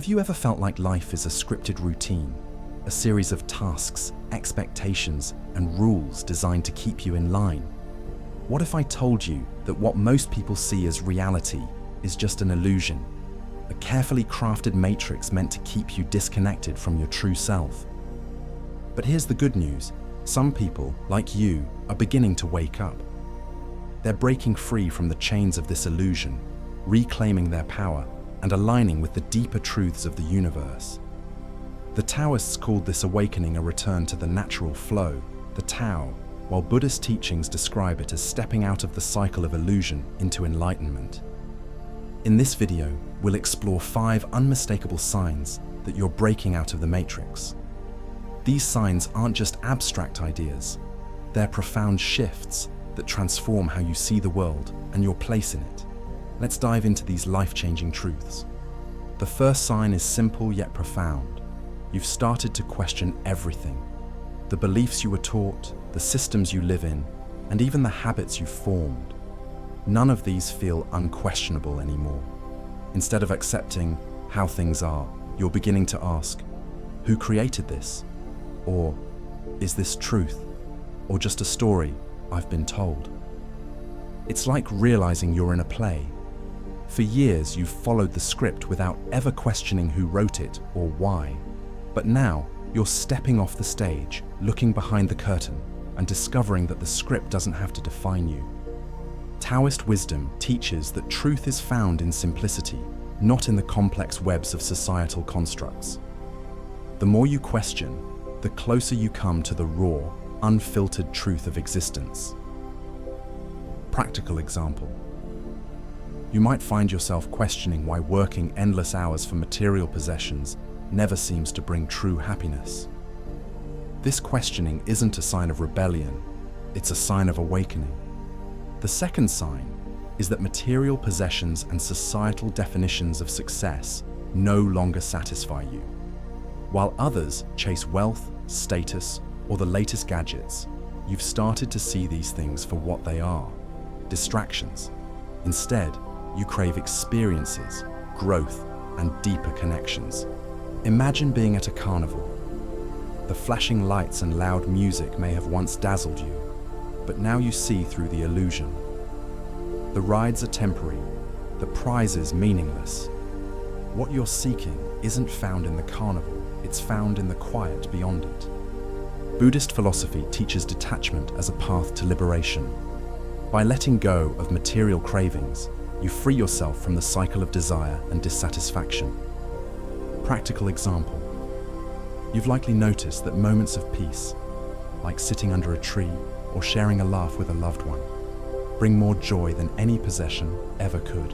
Have you ever felt like life is a scripted routine, a series of tasks, expectations, and rules designed to keep you in line? What if I told you that what most people see as reality is just an illusion, a carefully crafted matrix meant to keep you disconnected from your true self? But here's the good news. Some people, like you, are beginning to wake up. They're breaking free from the chains of this illusion, reclaiming their power, and aligning with the deeper truths of the universe. The Taoists called this awakening a return to the natural flow, the Tao, while Buddhist teachings describe it as stepping out of the cycle of illusion into enlightenment. In this video, we'll explore 5 unmistakable signs that you're breaking out of the matrix. These signs aren't just abstract ideas, they're profound shifts that transform how you see the world and your place in it. Let's dive into these life-changing truths. The first sign is simple yet profound. You've started to question everything. The beliefs you were taught, the systems you live in, and even the habits you've formed. None of these feel unquestionable anymore. Instead of accepting how things are, you're beginning to ask, who created this? Or, is this truth? Or just a story I've been told? It's like realizing you're in a play. For years, you've followed the script without ever questioning who wrote it or why. But now, you're stepping off the stage, looking behind the curtain, and discovering that the script doesn't have to define you. Taoist wisdom teaches that truth is found in simplicity, not in the complex webs of societal constructs. The more you question, the closer you come to the raw, unfiltered truth of existence. Practical example. You might find yourself questioning why working endless hours for material possessions never seems to bring true happiness. This questioning isn't a sign of rebellion, it's a sign of awakening. The second sign is that material possessions and societal definitions of success no longer satisfy you. While others chase wealth, status, or the latest gadgets, you've started to see these things for what they are, distractions. Instead, you crave experiences, growth, and deeper connections. Imagine being at a carnival. The flashing lights and loud music may have once dazzled you, but now you see through the illusion. The rides are temporary, the prizes meaningless. What you're seeking isn't found in the carnival, it's found in the quiet beyond it. Buddhist philosophy teaches detachment as a path to liberation. By letting go of material cravings, you free yourself from the cycle of desire and dissatisfaction. Practical example. You've likely noticed that moments of peace, like sitting under a tree or sharing a laugh with a loved one, bring more joy than any possession ever could.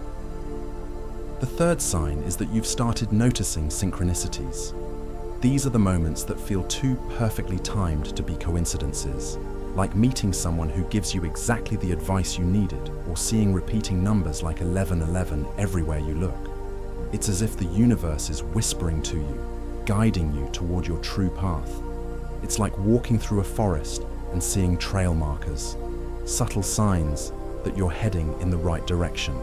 The third sign is that you've started noticing synchronicities. These are the moments that feel too perfectly timed to be coincidences, like meeting someone who gives you exactly the advice you needed, or seeing repeating numbers like 1111 everywhere you look. It's as if the universe is whispering to you, guiding you toward your true path. It's like walking through a forest and seeing trail markers, subtle signs that you're heading in the right direction.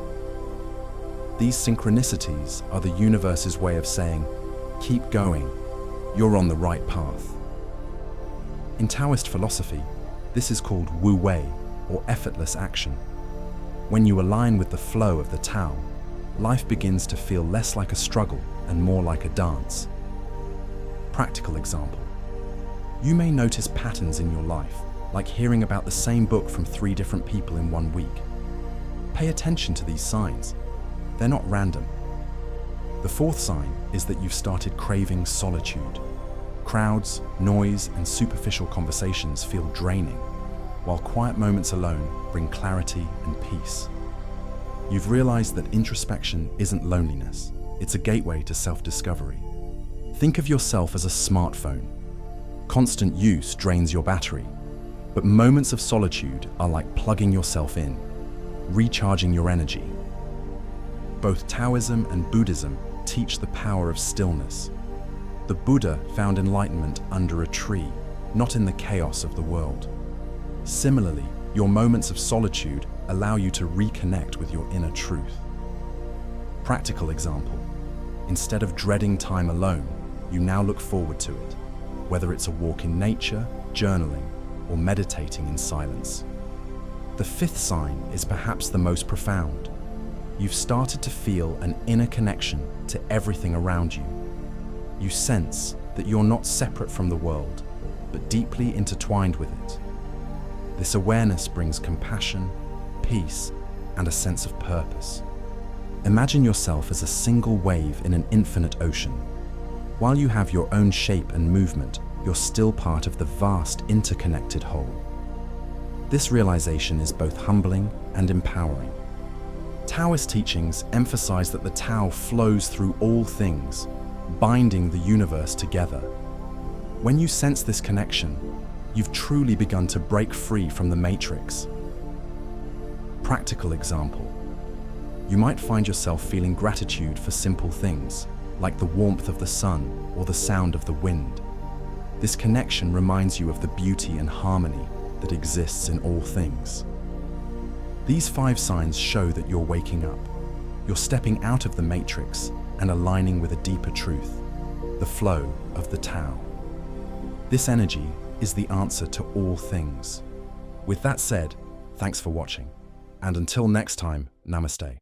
These synchronicities are the universe's way of saying, keep going, you're on the right path. In Taoist philosophy, this is called Wu Wei, or effortless action. When you align with the flow of the Tao, life begins to feel less like a struggle and more like a dance. Practical example. You may notice patterns in your life, like hearing about the same book from 3 different people in 1 week. Pay attention to these signs. They're not random. The fourth sign is that you've started craving solitude. Crowds, noise, and superficial conversations feel draining, while quiet moments alone bring clarity and peace. You've realized that introspection isn't loneliness, it's a gateway to self-discovery. Think of yourself as a smartphone. Constant use drains your battery, but moments of solitude are like plugging yourself in, recharging your energy. Both Taoism and Buddhism teach the power of stillness. The Buddha found enlightenment under a tree, not in the chaos of the world. Similarly, your moments of solitude allow you to reconnect with your inner truth. Practical example. Instead of dreading time alone, you now look forward to it, whether it's a walk in nature, journaling, or meditating in silence. The fifth sign is perhaps the most profound. You've started to feel an inner connection to everything around you. You sense that you're not separate from the world, but deeply intertwined with it. This awareness brings compassion, peace, and a sense of purpose. Imagine yourself as a single wave in an infinite ocean. While you have your own shape and movement, you're still part of the vast, interconnected whole. This realization is both humbling and empowering. Taoist teachings emphasize that the Tao flows through all things, binding the universe together. When you sense this connection, you've truly begun to break free from the matrix. Practical example. You might find yourself feeling gratitude for simple things, like the warmth of the sun or the sound of the wind. This connection reminds you of the beauty and harmony that exists in all things. These 5 signs show that you're waking up. You're stepping out of the matrix and aligning with a deeper truth, the flow of the Tao. This energy is the answer to all things. With that said, thanks for watching. And until next time, Namaste.